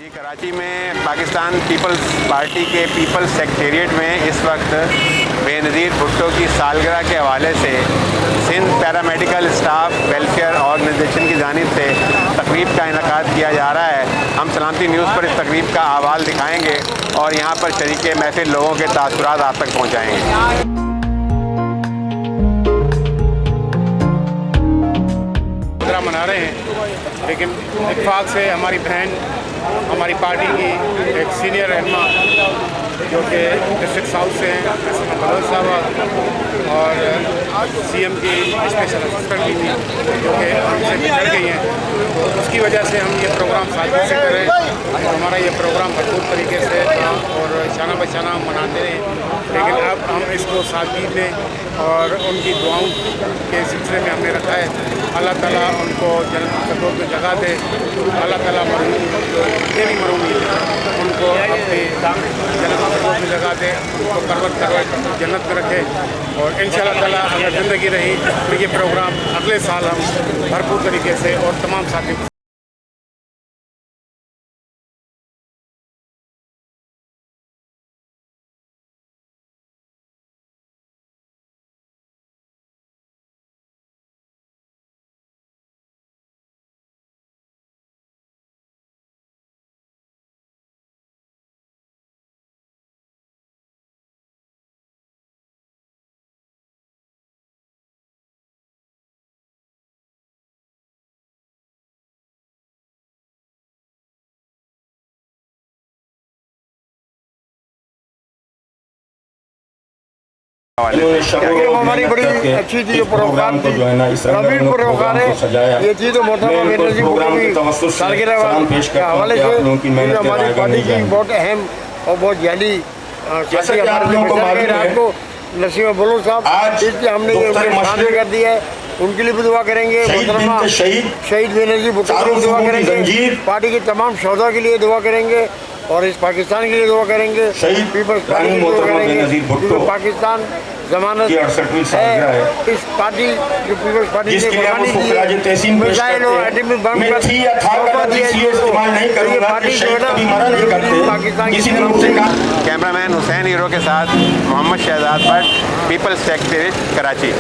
कराची में Pakistan peoples party के peoples secretariat में इस वक्त बेनज़ीर भुट्टो की सालगिरह के हवाले से Sindh paramedical staff welfare organisation की जानिब से तकरीब का इनेकाद किया जा रहा है। हम सलामती न्यूज़ पर इस तकरीब का अहवाल दिखाएँगे और यहाँ पर शरीके महफिल लोगों के तासुरात आप तक पहुँचाएँगे। मना रहे हैं, लेकिन इत्तेफाक से हमारी बहन हमारी पार्टी की एक सीनियर रहनुमा जो कि डिस्ट्रिक्ट साउथ से हैं बलोच साहब और सीएम की स्पेशल असिस्टेंट भी थी जो कि हमसे बिछड़ गई हैं, तो उसकी वजह से हम ये प्रोग्राम सादगी से करें और हमारा ये प्रोग्राम भरपूर तरीके से और शाना बशाना मनाते रहें। लेकिन अब हम इसको सादगी में और उनकी दुआओं के सिलसिले में हमने रखा है। अल्लाह ताला उनको जन्नत फिरदौस में जगह दे। अल्लाह ताला तेरी मरूंगी उनको अपनी जन्नत फिरदौस में जगह दे, उनको करवट जन्नत में रखे और इंशाअल्लाह ताला अगर ज़िंदगी रही तो ये प्रोग्राम अगले साल हम भरपूर तरीके से और तमाम साथी हमारी बड़ी अच्छी थी प्रोग्राम थी रबील प्रोग्राम है। ये चीज़ तो मोहतरमा बेनज़ीर भुट्टो की सालगिरह के हवाले से हमारी पार्टी की बहुत अहम और बहुत जाली रात को नसीम बलोच साहब इसलिए हमने ये शामिल कर दिया है। उनके लिए भी दुआ करेंगे, मोहतरमा शहीद बेनज़ीर भुट्टो के लिए दुआ करेंगे, पार्टी के तमाम शोधा के लिए दुआ करेंगे और इस पाकिस्तान के लिए दुआ करेंगे, पीपल्स पार्टी के लिए दुआ करेंगे क्योंकि पाकिस्तान जमानत है। इस पार्टी जो पीपल्स पार्टी ने कुर्बानी दी है मिसाइल और एटमी बम का पार्टी जो है ना पाकिस्तान की। कैमरामैन हुसैन हीरो के साथ मोहम्मद शहजाद भट्ट, पीपल्स सेक्रेटेरिएट कराची।